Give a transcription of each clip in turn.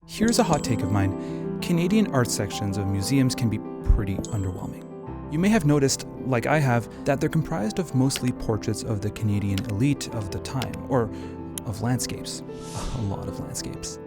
Here's a hot take of mine. Canadian art sections of museums can be pretty underwhelming. You may have noticed, like I have, that they're comprised of mostly portraits of the Canadian elite of the time, or of landscapes. A lot of landscapes.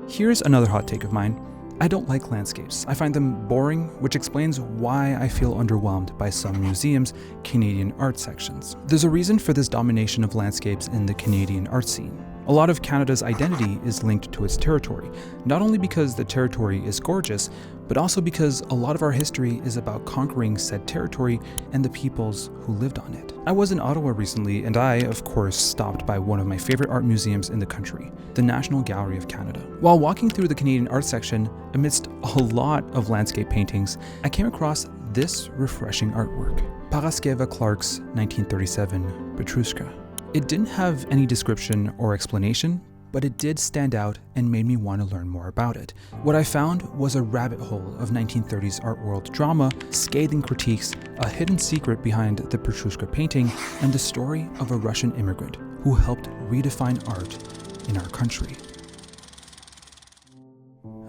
Here's another hot take of mine. I don't like landscapes. I find them boring, which explains why I feel underwhelmed by some museums' Canadian art sections. There's a reason for this domination of landscapes in the Canadian art scene. A lot of Canada's identity is linked to its territory, not only because the territory is gorgeous, but also because a lot of our history is about conquering said territory and the peoples who lived on it. I was in Ottawa recently, and I, of course, stopped by one of my favorite art museums in the country, the National Gallery of Canada. While walking through the Canadian art section, amidst a lot of landscape paintings, I came across this refreshing artwork, Paraskeva Clark's 1937 Petrushka. It didn't have any description or explanation, but it did stand out and made me want to learn more about it. What I found was a rabbit hole of 1930s art world drama, scathing critiques, a hidden secret behind the Petrushka painting, and the story of a Russian immigrant who helped redefine art in our country.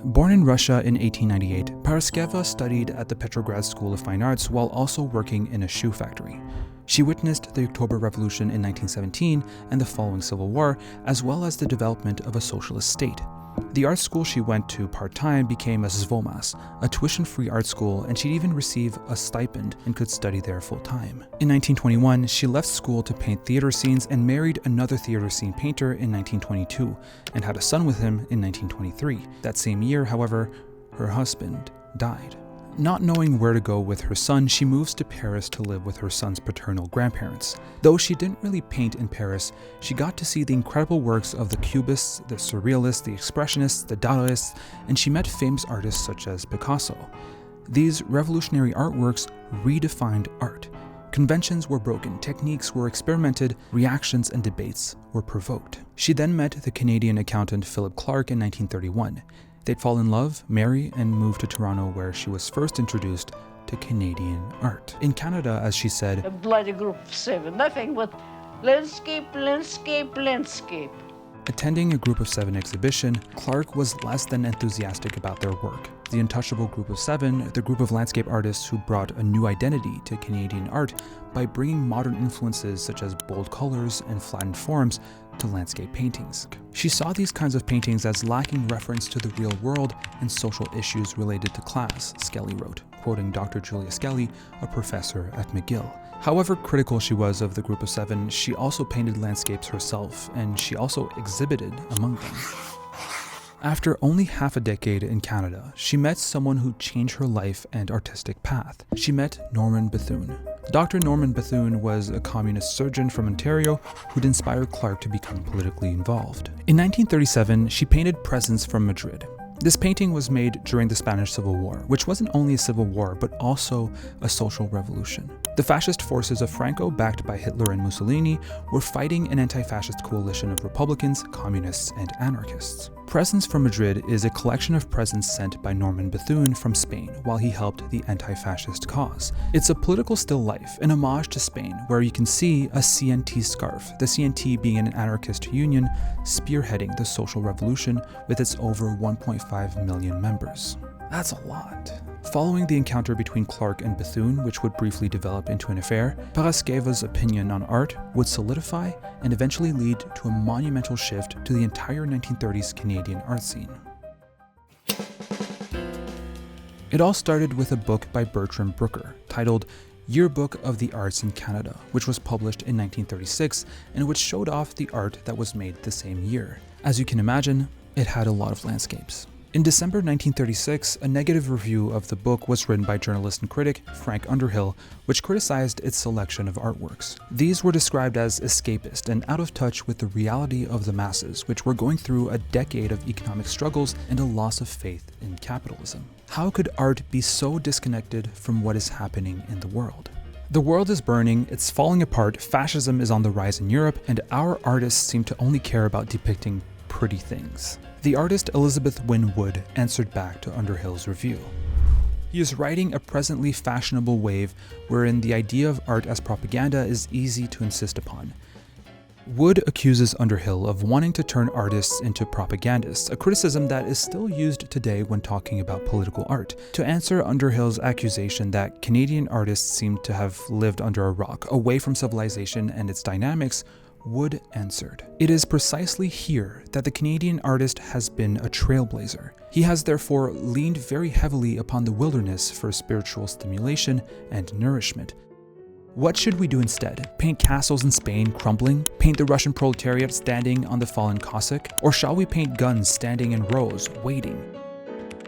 Born in Russia in 1898, Paraskeva studied at the Petrograd School of Fine Arts while also working in a shoe factory. She witnessed the October Revolution in 1917 and the following Civil War, as well as the development of a socialist state. The art school she went to part-time became a Zvomas, a tuition-free art school, and she'd even receive a stipend and could study there full-time. In 1921, she left school to paint theater scenes and married another theater scene painter in 1922, and had a son with him in 1923. That same year, however, her husband died. Not knowing where to go with her son, she moves to Paris to live with her son's paternal grandparents. Though she didn't really paint in Paris, she got to see the incredible works of the Cubists, the Surrealists, the Expressionists, the Dadaists, and she met famous artists such as Picasso. These revolutionary artworks redefined art. Conventions were broken, techniques were experimented, reactions and debates were provoked. She then met the Canadian accountant Philip Clark in 1931. They'd fall in love, marry, and move to Toronto, where she was first introduced to Canadian art. In Canada, as she said, a bloody group of seven, nothing but landscape, landscape, landscape. Attending a Group of Seven exhibition, Clark was less than enthusiastic about their work. The Untouchable Group of Seven, the group of landscape artists who brought a new identity to Canadian art by bringing modern influences such as bold colors and flattened forms to landscape paintings. She saw these kinds of paintings as lacking reference to the real world and social issues related to class, Skelly wrote, quoting Dr. Julia Skelly, a professor at McGill. However critical she was of the Group of Seven, she also painted landscapes herself, and she also exhibited among them. After only half a decade in Canada, she met someone who changed her life and artistic path. She met Norman Bethune. Dr. Norman Bethune was a communist surgeon from Ontario who'd inspired Clark to become politically involved. In 1937, she painted Presents from Madrid. This painting was made during the Spanish Civil War, which wasn't only a civil war, but also a social revolution. The fascist forces of Franco, backed by Hitler and Mussolini, were fighting an anti-fascist coalition of Republicans, communists, and anarchists. Presents from Madrid is a collection of presents sent by Norman Bethune from Spain while he helped the anti-fascist cause. It's a political still life, an homage to Spain, where you can see a CNT scarf, the CNT being an anarchist union spearheading the social revolution with its over 1.5 million members. That's a lot. Following the encounter between Clark and Bethune, which would briefly develop into an affair, Paraskeva's opinion on art would solidify and eventually lead to a monumental shift to the entire 1930s Canadian art scene. It all started with a book by Bertram Brooker titled Yearbook of the Arts in Canada, which was published in 1936 and which showed off the art that was made the same year. As you can imagine, it had a lot of landscapes. In December 1936, a negative review of the book was written by journalist and critic Frank Underhill, which criticized its selection of artworks. These were described as escapist and out of touch with the reality of the masses, which were going through a decade of economic struggles and a loss of faith in capitalism. How could art be so disconnected from what is happening in the world? The world is burning, it's falling apart, fascism is on the rise in Europe, and our artists seem to only care about depicting pretty things. The artist Elizabeth Wynne Wood answered back to Underhill's review. He is riding a presently fashionable wave wherein the idea of art as propaganda is easy to insist upon. Wood accuses Underhill of wanting to turn artists into propagandists, a criticism that is still used today when talking about political art. To answer Underhill's accusation that Canadian artists seem to have lived under a rock, away from civilization and its dynamics, Wood answered, "It is precisely here that the Canadian artist has been a trailblazer. He has therefore leaned very heavily upon the wilderness for spiritual stimulation and nourishment. What should we do instead? Paint castles in Spain crumbling? Paint the Russian proletariat standing on the fallen Cossack? Or shall we paint guns standing in rows, waiting?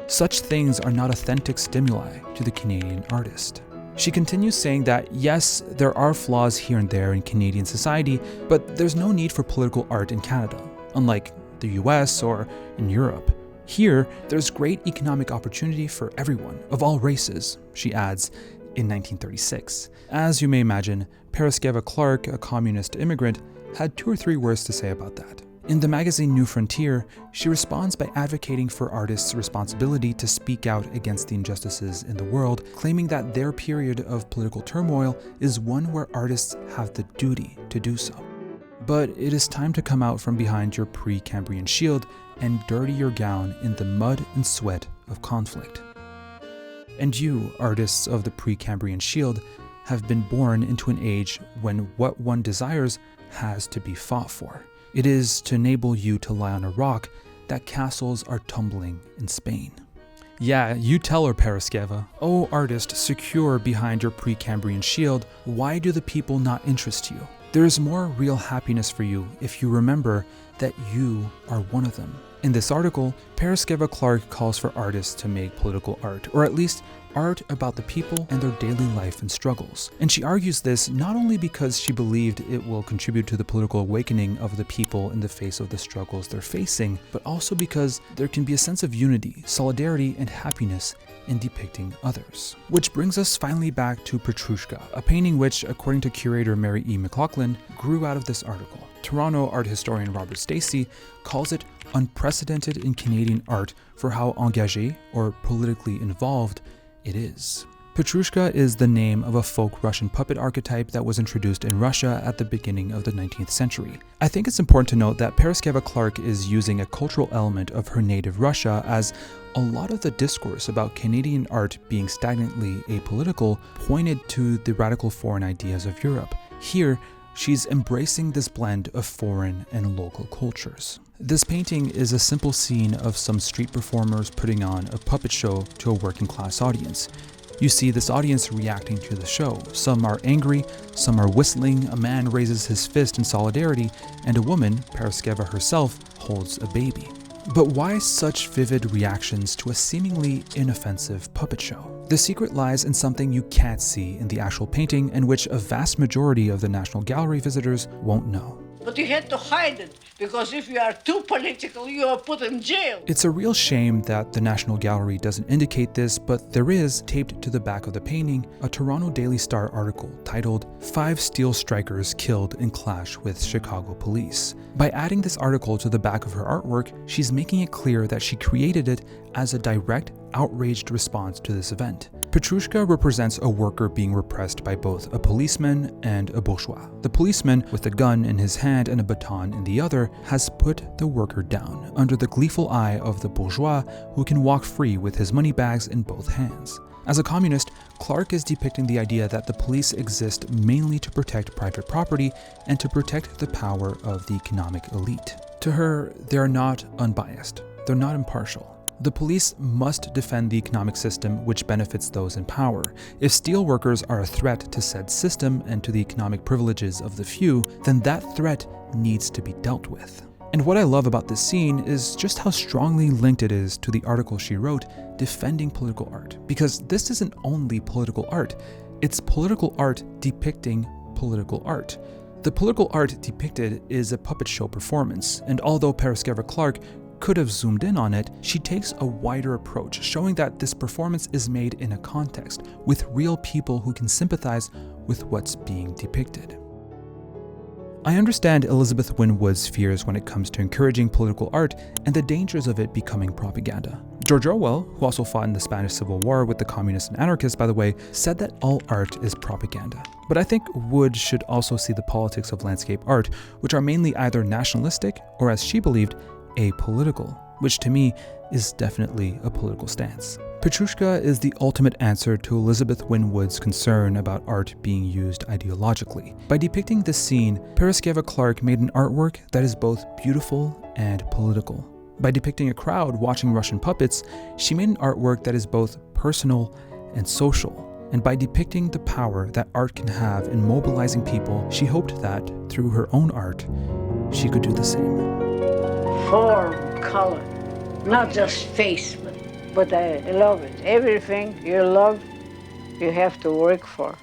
Such things are not authentic stimuli to the Canadian artist." She continues saying that yes, there are flaws here and there in Canadian society, but there's no need for political art in Canada, unlike the US or in Europe. Here, there's great economic opportunity for everyone, of all races, she adds, in 1936. As you may imagine, Paraskeva Clark, a communist immigrant, had 2 or 3 words to say about that. In the magazine New Frontier, she responds by advocating for artists' responsibility to speak out against the injustices in the world, claiming that their period of political turmoil is one where artists have the duty to do so. But it is time to come out from behind your pre-Cambrian shield and dirty your gown in the mud and sweat of conflict. And you, artists of the pre-Cambrian shield, have been born into an age when what one desires has to be fought for. It is to enable you to lie on a rock that castles are tumbling in Spain. Yeah, you tell her, Paraskeva. Oh, artist, secure behind your pre-Cambrian shield, why do the people not interest you? There is more real happiness for you if you remember that you are one of them. In this article, Paraskeva Clark calls for artists to make political art, or at least art about the people and their daily life and struggles. And she argues this not only because she believed it will contribute to the political awakening of the people in the face of the struggles they're facing, but also because there can be a sense of unity, solidarity, and happiness in depicting others. Which brings us finally back to Petrushka, a painting which, according to curator Mary E. McLaughlin, grew out of this article. Toronto art historian Robert Stacey calls it unprecedented in Canadian art for how engagé, or politically involved, it is. Petrushka is the name of a folk Russian puppet archetype that was introduced in Russia at the beginning of the 19th century. I think it's important to note that Paraskeva Clark is using a cultural element of her native Russia, as a lot of the discourse about Canadian art being stagnantly apolitical pointed to the radical foreign ideas of Europe. Here, she's embracing this blend of foreign and local cultures. This painting is a simple scene of some street performers putting on a puppet show to a working class audience. You see this audience reacting to the show. Some are angry, some are whistling, a man raises his fist in solidarity, and a woman, Paraskeva herself, holds a baby. But why such vivid reactions to a seemingly inoffensive puppet show? The secret lies in something you can't see in the actual painting, and which a vast majority of the National Gallery visitors won't know. But you had to hide it, because if you are too political, you are put in jail. It's a real shame that the National Gallery doesn't indicate this, but there is, taped to the back of the painting, a Toronto Daily Star article titled 5 Steel Strikers Killed in Clash with Chicago Police. By adding this article to the back of her artwork, she's making it clear that she created it as a direct, outraged response to this event. Petrushka represents a worker being repressed by both a policeman and a bourgeois. The policeman, with a gun in his hand and a baton in the other, has put the worker down, under the gleeful eye of the bourgeois, who can walk free with his money bags in both hands. As a communist, Clark is depicting the idea that the police exist mainly to protect private property and to protect the power of the economic elite. To her, they are not unbiased. They're not impartial. The police must defend the economic system which benefits those in power. If steelworkers are a threat to said system and to the economic privileges of the few, then that threat needs to be dealt with. And what I love about this scene is just how strongly linked it is to the article she wrote defending political art. Because this isn't only political art, it's political art depicting political art. The political art depicted is a puppet show performance, and although Paraskeva Clark could have zoomed in on it, she takes a wider approach, showing that this performance is made in a context with real people who can sympathize with what's being depicted. I understand Elizabeth Winwood's fears when it comes to encouraging political art and the dangers of it becoming propaganda. George Orwell, who also fought in the Spanish Civil War with the communists and anarchists, by the way, said that all art is propaganda. But I think Wood should also see the politics of landscape art, which are mainly either nationalistic or, as she believed, apolitical, which to me is definitely a political stance. Petrushka is the ultimate answer to Elizabeth Wynne Wood's concern about art being used ideologically. By depicting this scene, Paraskeva Clark made an artwork that is both beautiful and political. By depicting a crowd watching Russian puppets, she made an artwork that is both personal and social. And by depicting the power that art can have in mobilizing people, she hoped that, through her own art, she could do the same. Form, color, not just face, but I love it. Everything you love, you have to work for.